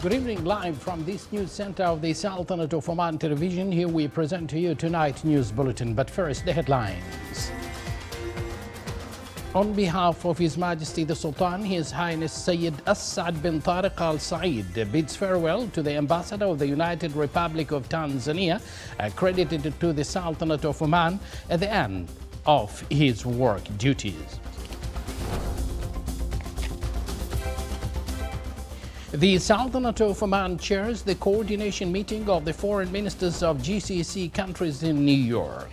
Good evening, live from this news center of the Sultanate of Oman television. Here we present to you tonight's news bulletin. But first, the headlines. On behalf of His Majesty the Sultan, His Highness Sayyid As'ad bin Tariq Al Said bids farewell to the Ambassador of the United Republic of Tanzania, accredited to the Sultanate of Oman at the end of his work duties. The Sultanate of Oman chairs the coordination meeting of the foreign ministers of GCC countries in New York.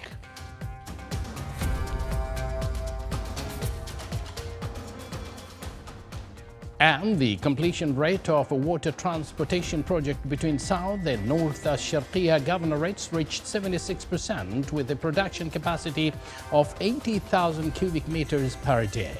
And the completion rate of a water transportation project between South and North Sharqiya governorates reached 76%, with a production capacity of 80,000 cubic meters per day.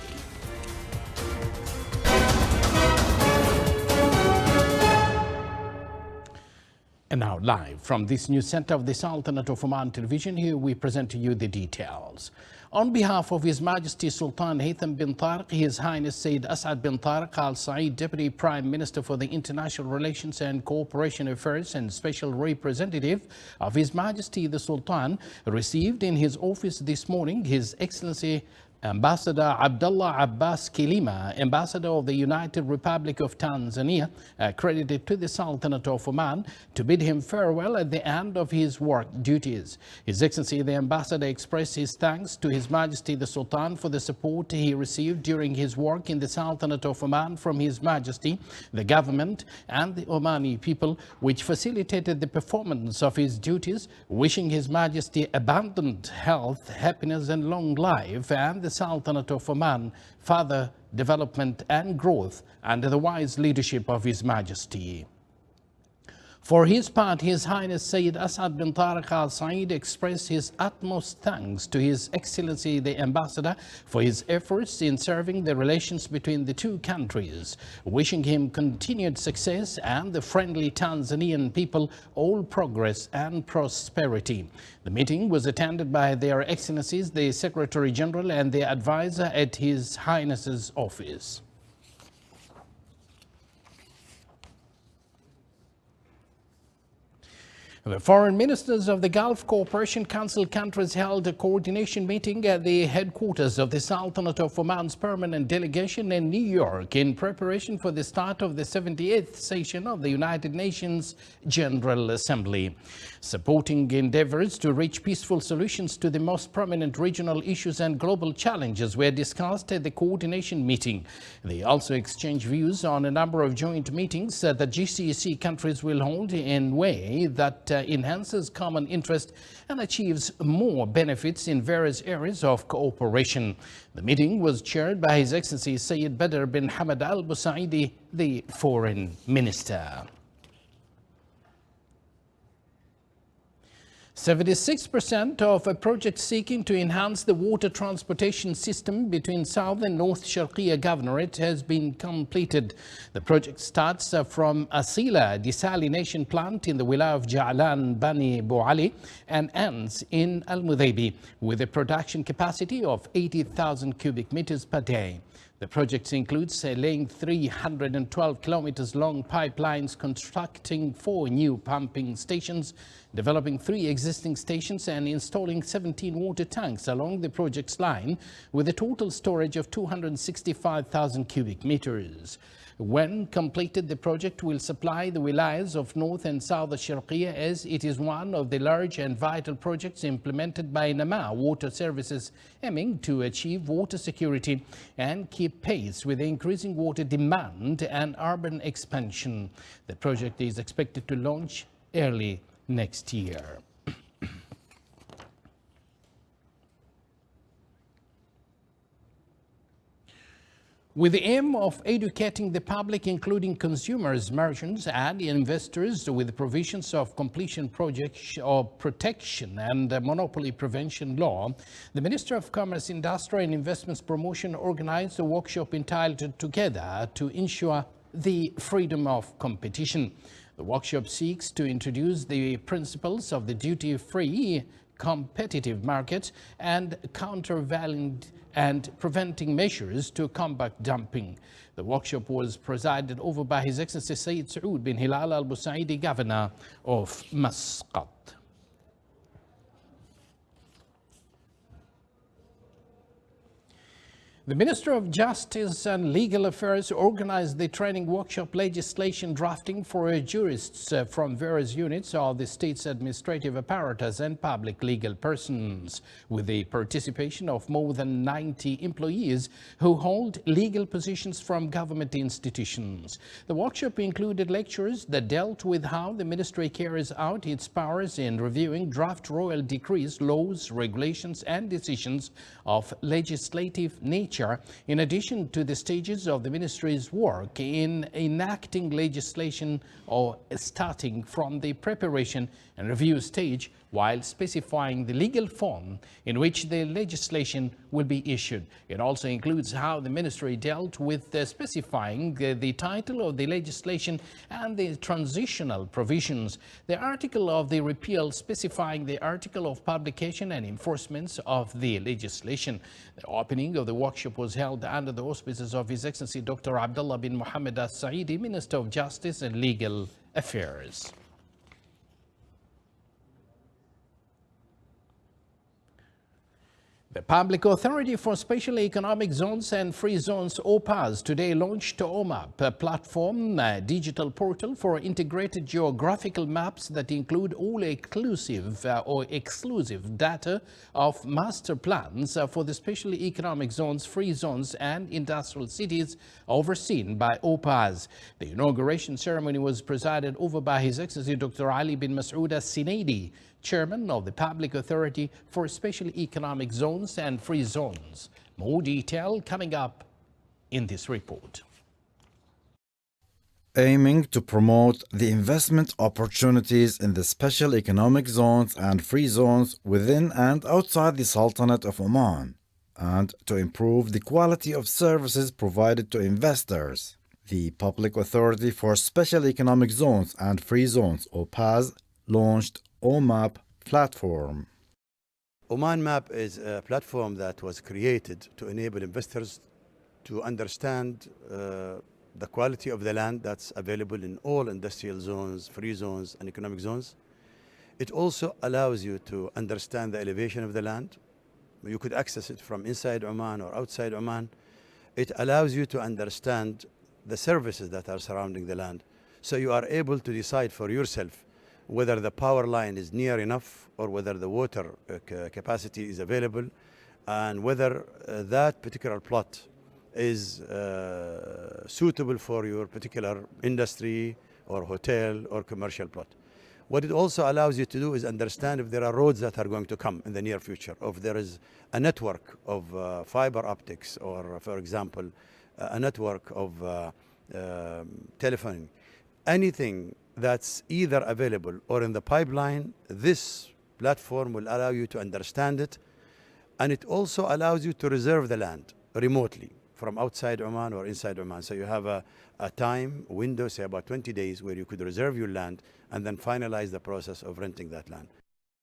And now, live from this news center of the Sultanate of Oman television, here we present to you the details. On behalf of His Majesty Sultan Haytham bin Tariq, His Highness Sayyid As'ad bin Tariq Al Said, Deputy Prime Minister for the International Relations and Cooperation Affairs and Special Representative of His Majesty the Sultan, received in his office this morning His Excellency Ambassador Abdullah Abbas Kilima, Ambassador of the United Republic of Tanzania, accredited to the Sultanate of Oman, to bid him farewell at the end of his work duties. His Excellency the Ambassador expressed his thanks to His Majesty the Sultan for the support he received during his work in the Sultanate of Oman from His Majesty, the government and the Omani people, which facilitated the performance of his duties, wishing His Majesty abundant health, happiness and long life, and the Sultanate of Oman further development and growth under the wise leadership of His Majesty. For his part, His Highness Sayyid As'ad bin Tariq Al Said expressed his utmost thanks to His Excellency the Ambassador for his efforts in serving the relations between the two countries, wishing him continued success and the friendly Tanzanian people all progress and prosperity. The meeting was attended by Their Excellencies the Secretary General and the advisor at His Highness's office. The foreign ministers of the Gulf Cooperation Council countries held a coordination meeting at the headquarters of the Sultanate of Oman's permanent delegation in New York in preparation for the start of the 78th session of the United Nations General Assembly. Supporting endeavors to reach peaceful solutions to the most prominent regional issues and global challenges were discussed at the coordination meeting. They also exchanged views on a number of joint meetings that GCC countries will hold in a way that enhances common interest and achieves more benefits in various areas of cooperation. The meeting was chaired by His Excellency Sayyid Badr bin Hamad Al Busaidi, the Foreign Minister. 76% of a project seeking to enhance the water transportation system between South and North Sharqiya Governorate has been completed. The project starts from Asila desalination plant in the Wilayah of Ja'lan Bani Bu'ali and ends in Al Mudaybi with a production capacity of 80,000 cubic meters per day. The project includes laying 312 kilometers long pipelines, constructing 4 new pumping stations, developing 3 existing stations and installing 17 water tanks along the project's line with a total storage of 265,000 cubic meters. When completed, the project will supply the wilayas of North and South Sharqiya, as it is one of the large and vital projects implemented by Nama Water Services, aiming to achieve water security and keep pace with the increasing water demand and urban expansion. The project is expected to launch early next year. With the aim of educating the public, including consumers, merchants and investors, with the provisions of completion projects of protection and monopoly prevention law, the Minister of Commerce, Industry and Investments Promotion organized a workshop entitled Together to Ensure the Freedom of Competition. The workshop seeks to introduce the principles of the duty-free competitive markets and countervailing and preventing measures to combat dumping. The workshop was presided over by His Excellency Sayyid Saud bin Hilal Al Busaidi, Governor of Muscat. The Minister of Justice and Legal Affairs organized the training workshop legislation drafting for jurists from various units of the state's administrative apparatus and public legal persons, with the participation of more than 90 employees who hold legal positions from government institutions. The workshop included lectures that dealt with how the ministry carries out its powers in reviewing draft royal decrees, laws, regulations, and decisions of legislative nature, in addition to the stages of the ministry's work in enacting legislation, or starting from the preparation and review stage, while specifying the legal form in which the legislation will be issued. It also includes how the ministry dealt with specifying the title of the legislation and the transitional provisions, the article of the repeal specifying the article of publication and enforcements of the legislation. The opening of the workshop was held under the auspices of His Excellency Dr. Abdullah bin Mohammed Al Saidi, Minister of Justice and Legal Affairs. The Public Authority for Special Economic Zones and Free Zones, OPAZ, today launched OMAP, a platform, a digital portal for integrated geographical maps that include all inclusive or exclusive data of master plans for the special economic zones, free zones, and industrial cities overseen by OPAZ. The inauguration ceremony was presided over by His Excellency Dr. Ali bin Masoud Al-Sinaidi, Chairman of the Public Authority for Special Economic Zones and Free Zones. More detail coming up in this report. Aiming to promote the investment opportunities in the special economic zones and free zones within and outside the Sultanate of Oman, and to improve the quality of services provided to investors, the Public Authority for Special Economic Zones and Free Zones, OPAZ, launched OMAP platform. Oman Map is a platform that was created to enable investors to understand the quality of the land that's available in all industrial zones, free zones, and economic zones. It also allows you to understand the elevation of the land. You could access it from inside Oman or outside Oman. It allows you to understand the services that are surrounding the land. So you are able to decide for yourself whether the power line is near enough or whether the water capacity is available, and whether that particular plot is suitable for your particular industry or hotel or commercial plot. What it also allows you to do is understand if there are roads that are going to come in the near future, or if there is a network of fiber optics, or, for example, a network of telephony. Anything that's either available or in the pipeline, this platform will allow you to understand it, and it also allows you to reserve the land remotely from outside Oman or inside Oman. So you have a time window, say about 20 days, where you could reserve your land and then finalize the process of renting that land.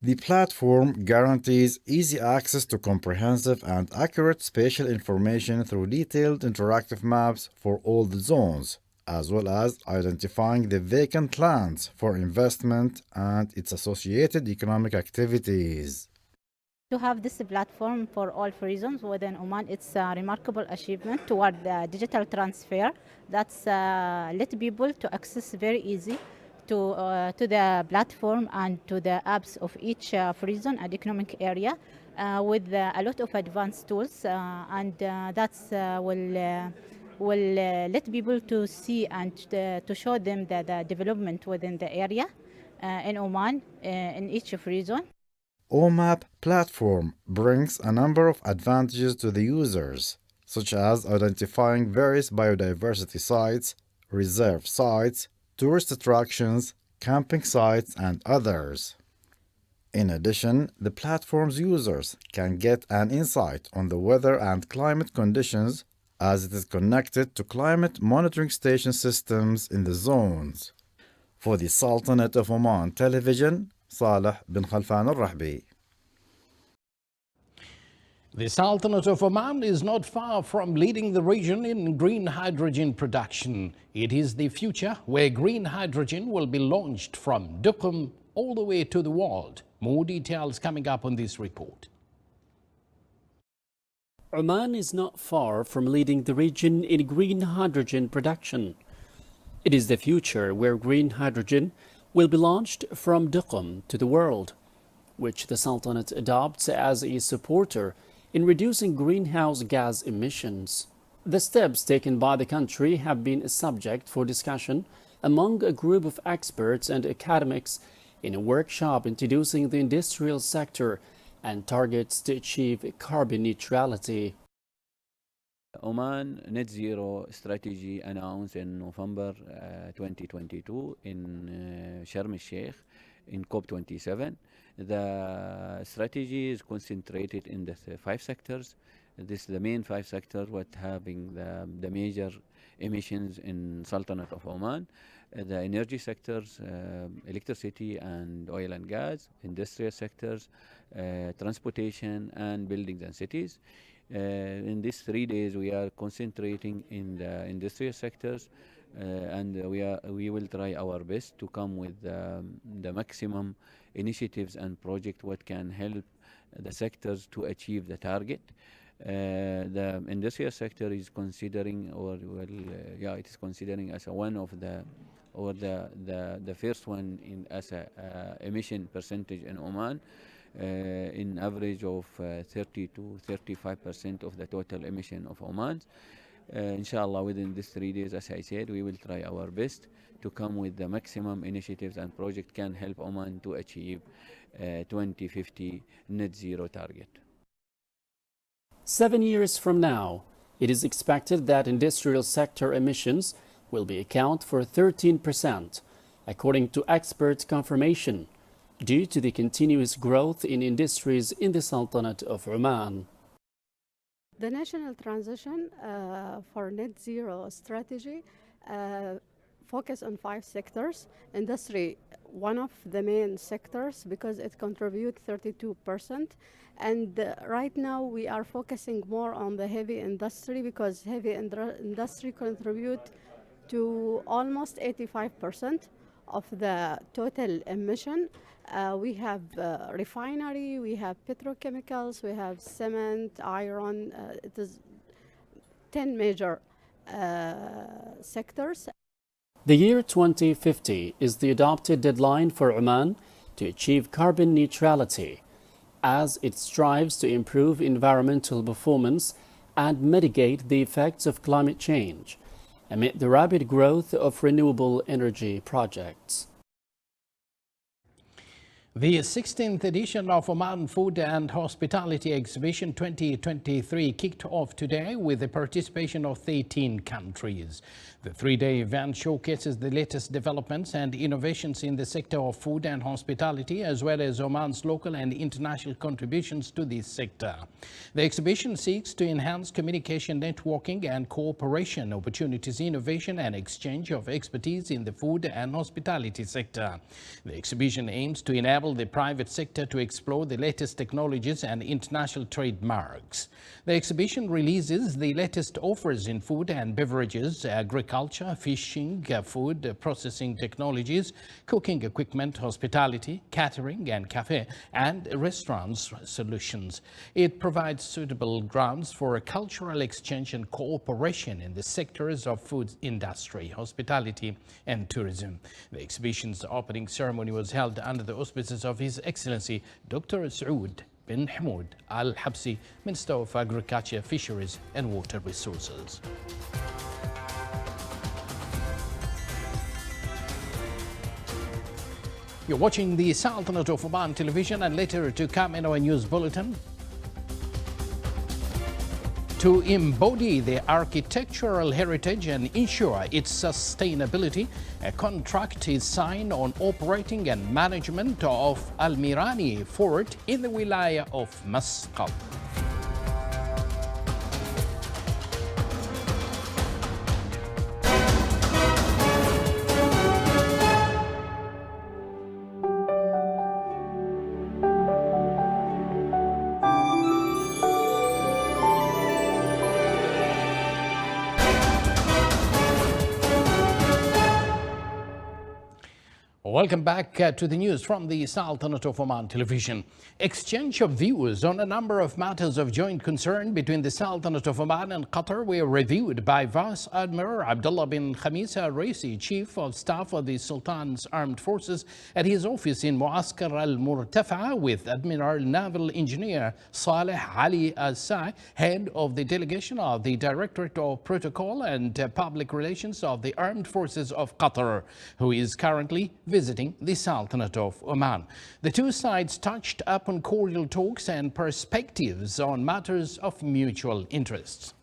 The platform guarantees easy access to comprehensive and accurate spatial information through detailed interactive maps for all the zones, as well as identifying the vacant lands for investment and its associated economic activities. To have this platform for all free zones within Oman, it's a remarkable achievement toward the digital transfer that's let people to access very easy to the platform and to the apps of each free zone and economic area with a lot of advanced tools, and that's will let people to see and to show them the development within the area in Oman in each free zone. OMAP platform brings a number of advantages to the users, such as identifying various biodiversity sites, reserve sites, tourist attractions, camping sites, and others. In addition, the platform's users can get an insight on the weather and climate conditions, as it is connected to climate monitoring station systems in the zones. For the Sultanate of Oman Television, Saleh bin Khalfan al-Rahbi. The Sultanate of Oman is not far from leading the region in green hydrogen production. It is the future where green hydrogen will be launched from Duqm all the way to the world. More details coming up on this report. Oman is not far from leading the region in green hydrogen production. It is the future where green hydrogen will be launched from Duqm to the world, which the Sultanate adopts as a supporter in reducing greenhouse gas emissions. The steps taken by the country have been a subject for discussion among a group of experts and academics in a workshop introducing the industrial sector and targets to achieve carbon neutrality. Oman net zero strategy announced in November 2022 in Sharm el-Sheikh in COP27. The strategy is concentrated in the 5 sectors. This is the main 5 sectors what having the major emissions in Sultanate of Oman. The energy sectors, electricity and oil and gas, industrial sectors, transportation and buildings and cities. In these 3 days we are concentrating in the industrial sectors and we will try our best to come with the maximum initiatives and projects what can help the sectors to achieve the target. The industrial sector is considering it is considering as one of the first one in as a emission percentage in Oman, in average of 30 to 35% of the total emission of Oman. Inshallah, within these 3 days, as I said, we will try our best to come with the maximum initiatives and projects can help Oman to achieve 2050 net zero target. 7 years from now, it is expected that industrial sector emissions will be account for 13%, according to expert confirmation, due to the continuous growth in industries in the Sultanate of Oman. The national transition for net zero strategy focus on 5 sectors. Industry, one of the main sectors because it contributes 32%. And right now we are focusing more on the heavy industry because heavy industry contribute to almost 85% of the total emission. We have refinery, we have petrochemicals, we have cement, iron. It is 10 major sectors. The year 2050 is the adopted deadline for Oman to achieve carbon neutrality, as it strives to improve environmental performance and mitigate the effects of climate change amid the rapid growth of renewable energy projects. The 16th edition of Oman Food and Hospitality Exhibition 2023 kicked off today with the participation of 13 countries. The 3-day event showcases the latest developments and innovations in the sector of food and hospitality, as well as Oman's local and international contributions to this sector. The exhibition seeks to enhance communication, networking and cooperation opportunities, innovation and exchange of expertise in the food and hospitality sector. The exhibition aims to enable the private sector to explore the latest technologies and international trademarks. The exhibition releases the latest offers in food and beverages, agriculture, fishing, food processing technologies, cooking equipment, hospitality, catering and cafe and restaurants solutions. It provides suitable grounds for a cultural exchange and cooperation in the sectors of food industry, hospitality and tourism. The exhibition's opening ceremony was held under the auspices of His Excellency Dr. Saud bin Hamoud Al-Habsi, Minister of Agriculture, Fisheries and Water Resources. You're watching the Sultanate of Oman television, and later to come in our news bulletin. To embody the architectural heritage and ensure its sustainability, a contract is signed on operating and management of Al Mirani Fort in the Wilaya of Masqat. Welcome back to the news from the Sultanate of Oman television. Exchange of views on a number of matters of joint concern between the Sultanate of Oman and Qatar were reviewed by Vice Admiral Abdullah bin Khamis al-Raisi, Chief of Staff of the Sultan's Armed Forces, at his office in Muaskar al-Murtafa'a, with Admiral Naval Engineer Saleh Ali al-Sai, head of the delegation of the Directorate of Protocol and Public Relations of the Armed Forces of Qatar, who is currently visiting the Sultanate of Oman. The two sides touched upon cordial talks and perspectives on matters of mutual interest.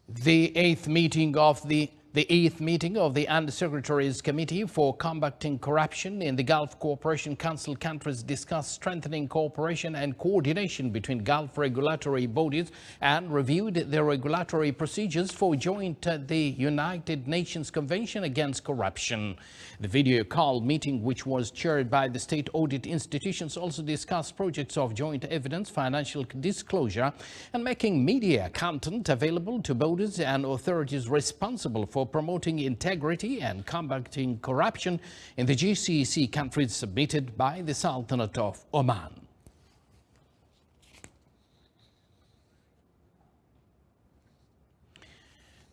The eighth meeting of the Undersecretaries Committee for Combating Corruption in the Gulf Cooperation Council countries discussed strengthening cooperation and coordination between Gulf regulatory bodies and reviewed the regulatory procedures for the United Nations Convention Against Corruption. The video call meeting, which was chaired by the state audit institutions, also discussed projects of joint evidence, financial disclosure, and making media content available to bodies and authorities responsible for promoting integrity and combating corruption in the GCC countries, submitted by the Sultanate of Oman.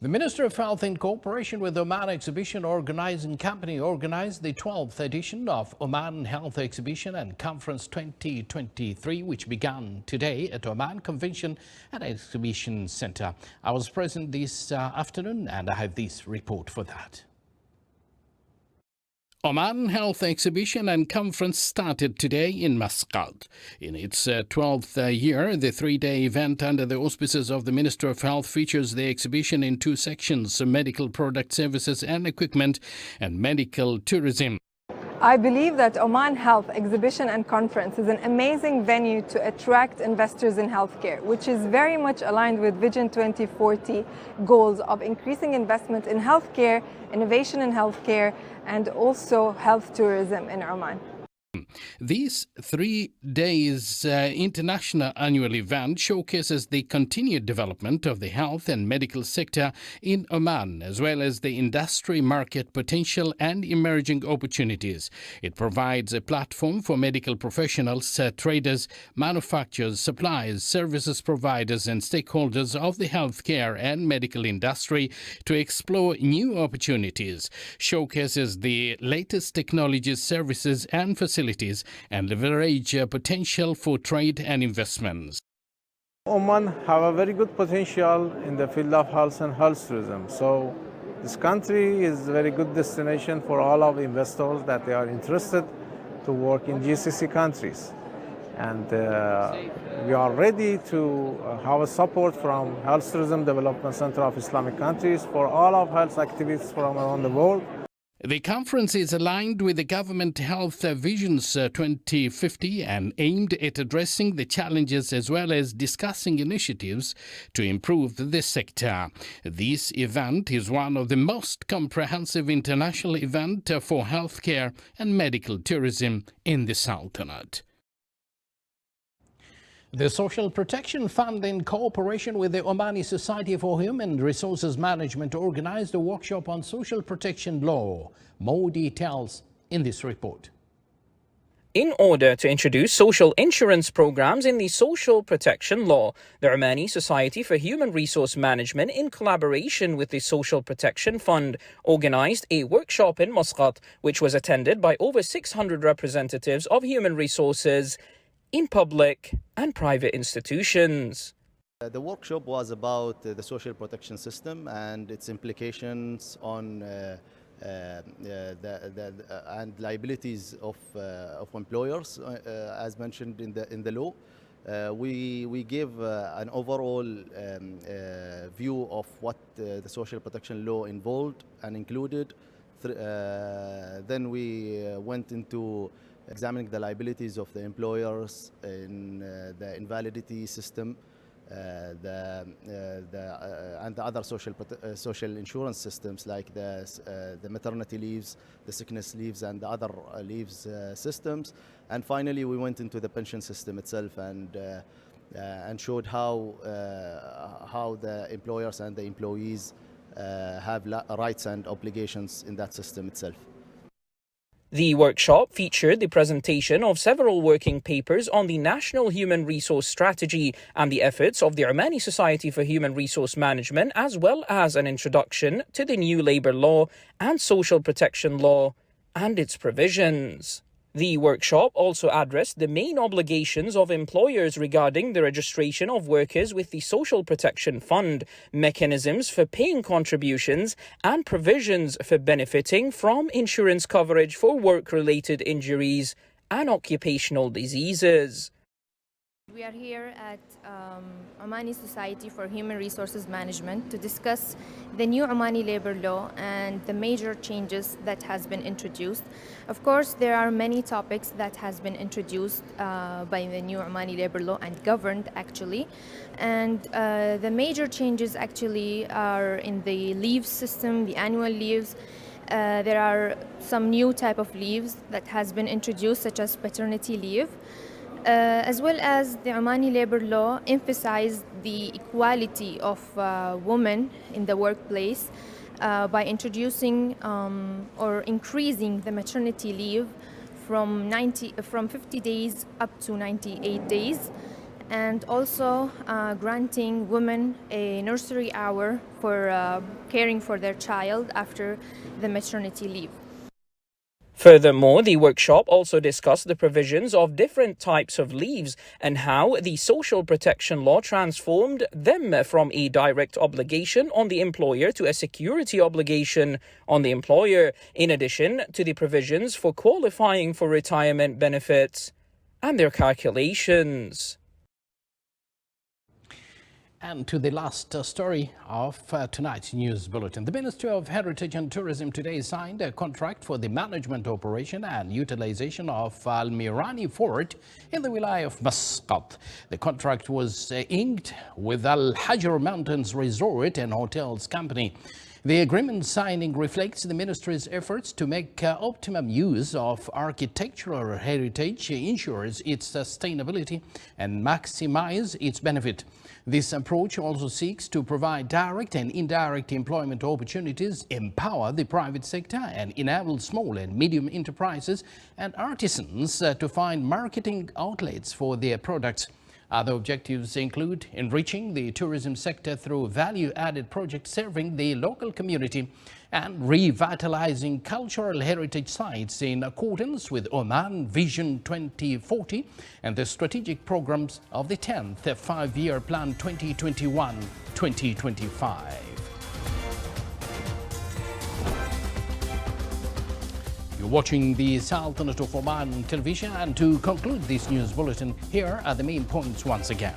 The Minister of Health, in cooperation with the Oman Exhibition Organizing Company, organized the 12th edition of Oman Health Exhibition and Conference 2023, which began today at Oman Convention and Exhibition Center. I was present this afternoon, and I have this report for that. Oman Health Exhibition and Conference started today in Muscat. In its 12th year, the three-day event under the auspices of the Minister of Health features the exhibition in two sections: medical product services and equipment, and medical tourism. I believe that Oman Health Exhibition and Conference is an amazing venue to attract investors in healthcare, which is very much aligned with Vision 2040 goals of increasing investment in healthcare, innovation in healthcare, and also health tourism in Oman. These 3 days international annual event showcases the continued development of the health and medical sector in Oman, as well as the industry market potential and emerging opportunities. It provides a platform for medical professionals, traders, manufacturers, suppliers, services providers, and stakeholders of the healthcare and medical industry to explore new opportunities, showcases the latest technologies, services, and facilities, and leverage potential for trade and investments. Oman have a very good potential in the field of health and health tourism. So this country is a very good destination for all of investors that they are interested to work in GCC countries. And we are ready to have a support from Health Tourism Development Center of Islamic countries for all of health activities from around the world. The conference is aligned with the Government Health Visions 2050 and aimed at addressing the challenges as well as discussing initiatives to improve this sector. This event is one of the most comprehensive international events for healthcare and medical tourism in the Sultanate. The Social Protection Fund, in cooperation with the Omani Society for Human Resources Management, organized a workshop on social protection law. More details in this report. In order to introduce social insurance programs in the social protection law, the Omani Society for Human Resource Management, in collaboration with the Social Protection Fund, organized a workshop in Muscat, which was attended by over 600 representatives of human resources in public and private institutions. The workshop was about the social protection system and its implications on and liabilities of employers, as mentioned in the law. We give an overall view of what the social protection law involved and included. Then we went into examining the liabilities of the employers in the invalidity system, and the other social insurance systems like the maternity leaves, the sickness leaves, and the other leaves systems. And finally, we went into the pension system itself and showed how the employers and the employees have rights and obligations in that system itself. The workshop featured the presentation of several working papers on the National Human Resource Strategy and the efforts of the Omani Society for Human Resource Management, as well as an introduction to the new labour law and social protection law and its provisions. The workshop also addressed the main obligations of employers regarding the registration of workers with the Social Protection Fund, mechanisms for paying contributions, and provisions for benefiting from insurance coverage for work-related injuries and occupational diseases. We are here at Omani Society for Human Resources Management to discuss the new Omani labor law and the major changes that has been introduced. Of course, there are many topics that has been introduced by the new Omani labor law and governed actually. And the major changes actually are in the leave system, the annual leaves. There are some new type of leaves that has been introduced, such as paternity leave. As well as the Omani labor law emphasized the equality of women in the workplace by introducing or increasing the maternity leave from 50 days up to 98 days, and also granting women a nursery hour for caring for their child after the maternity leave. Furthermore, the workshop also discussed the provisions of different types of leaves and how the social protection law transformed them from a direct obligation on the employer to a security obligation on the employer, in addition to the provisions for qualifying for retirement benefits and their calculations. And to the last story of tonight's news bulletin. The Ministry of Heritage and Tourism today signed a contract for the management, operation and utilization of Al Mirani Fort in the Wilaya of Muscat. The contract was inked with Al Hajar Mountains Resort and Hotels Company. The agreement signing reflects the ministry's efforts to make optimum use of architectural heritage, ensures its sustainability and maximize its benefit. This approach also seeks to provide direct and indirect employment opportunities, empower the private sector, and enable small and medium enterprises and artisans to find marketing outlets for their products. Other objectives include enriching the tourism sector through value-added projects serving the local community and revitalizing cultural heritage sites in accordance with Oman Vision 2040 and the strategic programs of the 10th Five-Year Plan 2021-2025. You're watching the Sultanate of Oman television, and to conclude this news bulletin, here are the main points once again.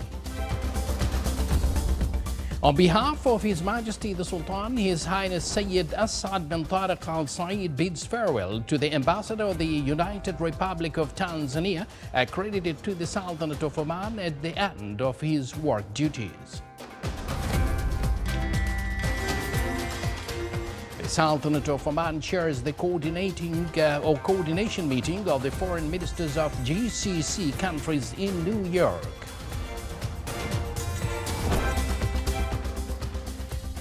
On behalf of His Majesty the Sultan, His Highness Sayyid As'ad bin Tariq Al Said bids farewell to the Ambassador of the United Republic of Tanzania, accredited to the Sultanate of Oman at the end of his work duties. The Sultanate of Oman chairs the coordination meeting of the foreign ministers of GCC countries in New York.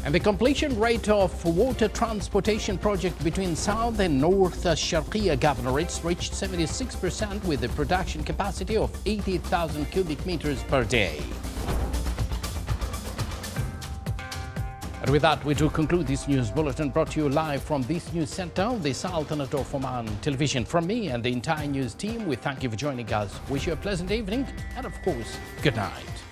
And the completion rate of water transportation project between South and North Sharqiya governorates reached 76% with a production capacity of 80,000 cubic meters per day. And with that, we do conclude this news bulletin brought to you live from this news center of the Sultanate of Oman television. From me and the entire news team, we thank you for joining us. Wish you a pleasant evening and, of course, good night.